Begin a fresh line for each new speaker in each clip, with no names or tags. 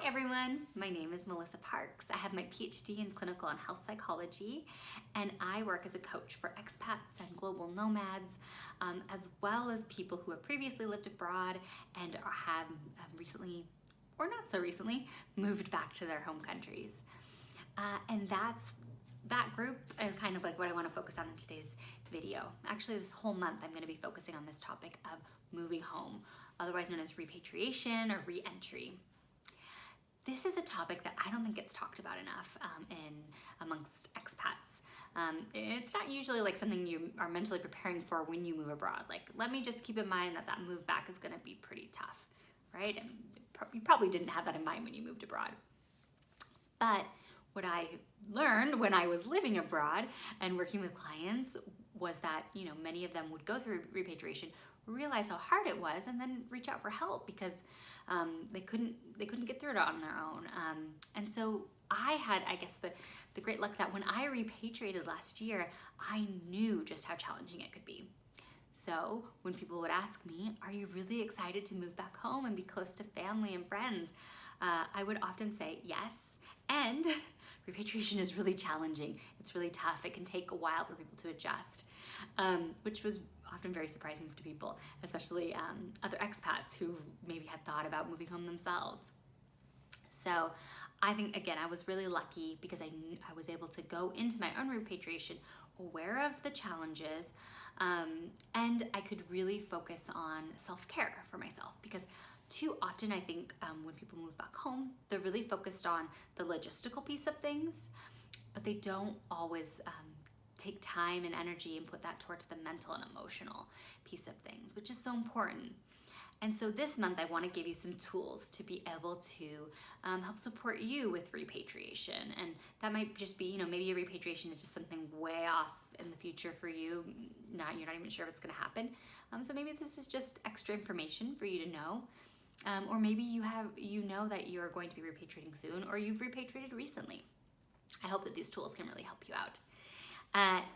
everyone, my name is Melissa Parks. I have my PhD in clinical and health psychology, and I work as a coach for expats and global nomads, as well as people who have previously lived abroad and have recently, or not so recently, moved back to their home countries. And that group is kind of like what I want to focus on in today's video. Actually, this whole month I'm going to be focusing on this topic of moving home, otherwise known as repatriation or re-entry. This is a topic that I don't think gets talked about enough amongst expats. It's not usually like something you are mentally preparing for when you move abroad. Like, let me just keep in mind that move back is going to be pretty tough, right? And you probably didn't have that in mind when you moved abroad. But what I learned when I was living abroad and working with clients was that, many of them would go through repatriation, realize how hard it was, and then reach out for help because they couldn't get through it on their own. And so I had, I guess, the great luck that when I repatriated last year, I knew just how challenging it could be. So when people would ask me, are you really excited to move back home and be close to family and friends? I would often say yes. And repatriation is really challenging. It's really tough. It can take a while for people to adjust, which was often very surprising to people, especially other expats who maybe had thought about moving home themselves. So I think, again, I was really lucky because I was able to go into my own repatriation aware of the challenges, and I could really focus on self-care for myself, because too often I think when people move back home, they're really focused on the logistical piece of things, but they don't always take time and energy and put that towards the mental and emotional piece of things, which is so important. And so this month I want to give you some tools to be able to help support you with repatriation. And that might just be, maybe your repatriation is just something way off in the future for you. You're not even sure if it's going to happen. So maybe this is just extra information for you to know. Or maybe you know that you're going to be repatriating soon, or you've repatriated recently. I hope that these tools can really help you out.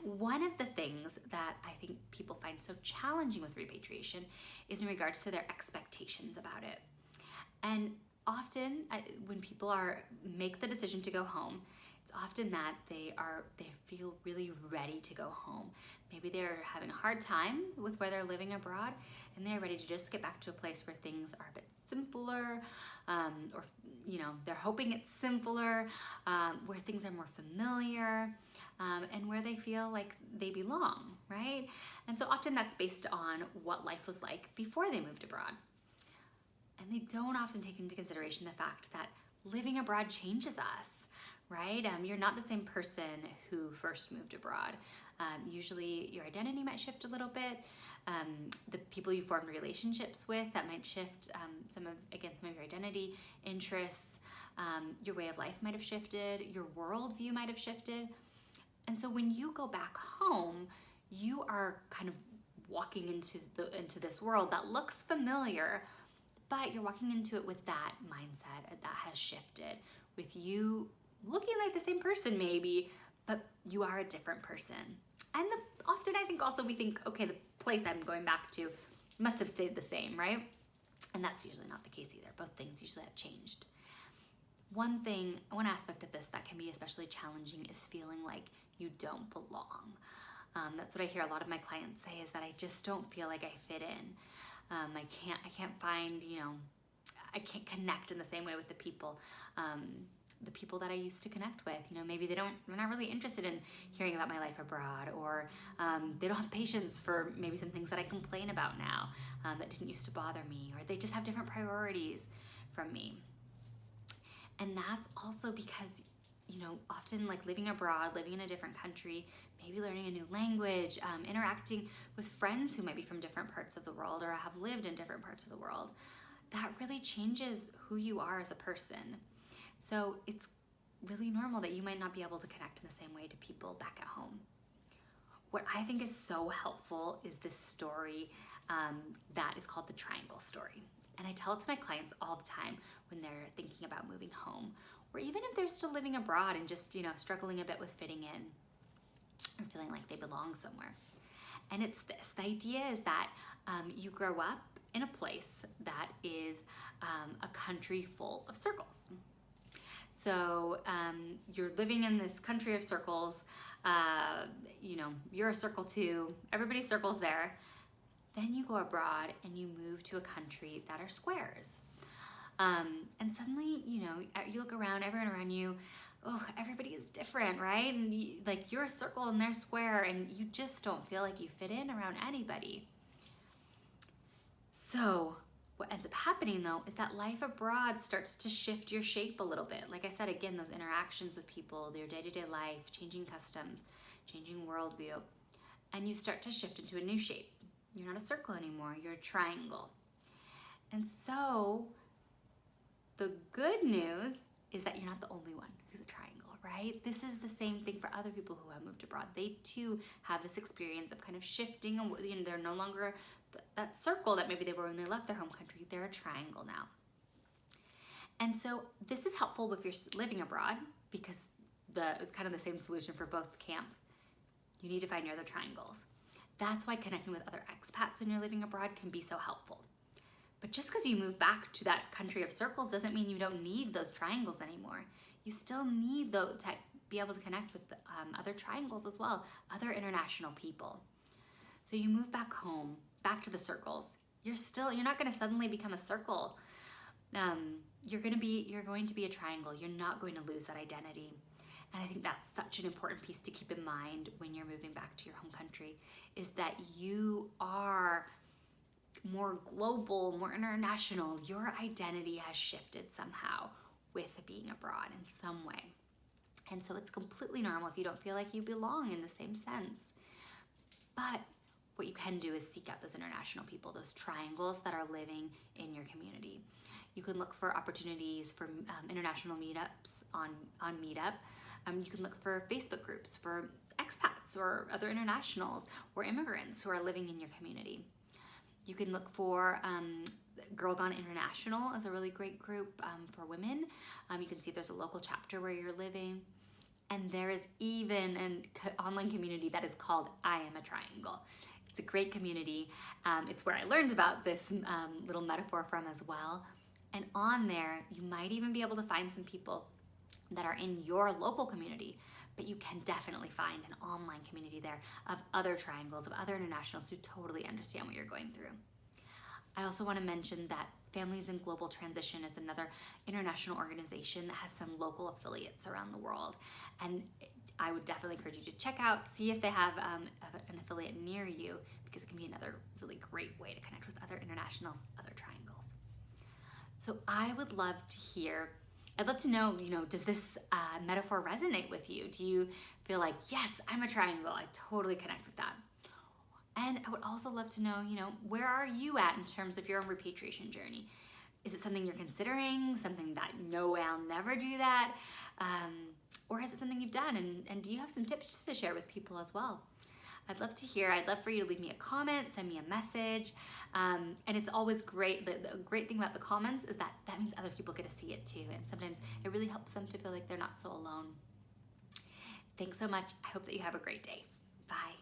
One of the things that I think people find so challenging with repatriation is in regards to their expectations about it. And often when people make the decision to go home, it's often that they feel really ready to go home. Maybe they're having a hard time with where they're living abroad, and they're ready to just get back to a place where things are a bit simpler, or they're hoping it's simpler, where things are more familiar, and where they feel like they belong, right? And so often that's based on what life was like before they moved abroad. And they don't often take into consideration the fact that living abroad changes us, right? You're not the same person who first moved abroad. Usually your identity might shift a little bit. The people you formed relationships with, that might shift some of your identity, interests. Your way of life might have shifted. Your worldview might have shifted. And so when you go back home, you are kind of walking into this world that looks familiar, but you're walking into it with that mindset that has shifted, with you looking like the same person maybe, but you are a different person. And often I think also we think, okay, the place I'm going back to must have stayed the same, right? And that's usually not the case either. Both things usually have changed. One aspect of this that can be especially challenging is feeling like you don't belong. That's what I hear a lot of my clients say, is that I just don't feel like I fit in. I can't find, I can't connect in the same way with the people that I used to connect with. Maybe they're not really interested in hearing about my life abroad, or they don't have patience for maybe some things that I complain about now that didn't used to bother me, or they just have different priorities from me. And that's also because, often like living abroad, living in a different country, maybe learning a new language, interacting with friends who might be from different parts of the world or have lived in different parts of the world, that really changes who you are as a person. So it's really normal that you might not be able to connect in the same way to people back at home. What I think is so helpful is this story that is called the triangle story. And I tell it to my clients all the time when they're thinking about moving home, or even if they're still living abroad and just, struggling a bit with fitting in or feeling like they belong somewhere. And it's this. The idea is that you grow up in a place that is a country full of circles. So you're living in this country of circles, you're a circle too, everybody's circles there. Then you go abroad and you move to a country that are squares. And suddenly, you look around, everyone around you, everybody is different, right? And you're a circle and they're square, and you just don't feel like you fit in around anybody. So what ends up happening though is that life abroad starts to shift your shape a little bit. Like I said, again, those interactions with people, their day-to-day life, changing customs, changing worldview, and you start to shift into a new shape. You're not a circle anymore, you're a triangle. And so the good news is that you're not the only one who's a triangle, right? This is the same thing for other people who have moved abroad. They too have this experience of kind of shifting, and they're no longer that circle that maybe they were when they left their home country. They're a triangle now. And so this is helpful if you're living abroad, because it's kind of the same solution for both camps. You need to find your other triangles. That's why connecting with other expats when you're living abroad can be so helpful. But just because you move back to that country of circles doesn't mean you don't need those triangles anymore. You still need to be able to connect with other triangles as well, other international people. So you move back home, back to the circles. You're not going to suddenly become a circle. You're going to be a triangle. You're not going to lose that identity. And I think that's such an important piece to keep in mind when you're moving back to your home country, is that you are more global, more international. Your identity has shifted somehow with being abroad in some way. And so it's completely normal if you don't feel like you belong in the same sense. But what you can do is seek out those international people, those triangles that are living in your community. You can look for opportunities for international meetups on Meetup. You can look for Facebook groups for expats or other internationals or immigrants who are living in your community. You can look for Girl Gone International as a really great group for women. You can see if there's a local chapter where you're living. And there is even an online community that is called I Am a Triangle. It's a great community. It's where I learned about this little metaphor from as well. And on there, you might even be able to find some people that are in your local community, but you can definitely find an online community there of other triangles, of other internationals who totally understand what you're going through. I also want to mention that Families in Global Transition is another international organization that has some local affiliates around the world. And I would definitely encourage you to check out, see if they have an affiliate near you, because it can be another really great way to connect with other internationals, other triangles. So I'd love to know, does this metaphor resonate with you? Do you feel like, yes, I'm a triangle, I totally connect with that? And I would also love to know, where are you at in terms of your own repatriation journey? Is it something you're considering, something that, no way, I'll never do that? Or is it something you've done? And do you have some tips to share with people as well? I'd love to hear. I'd love for you to leave me a comment, send me a message. And it's always great. The great thing about the comments is that means other people get to see it too. And sometimes it really helps them to feel like they're not so alone. Thanks so much. I hope that you have a great day. Bye.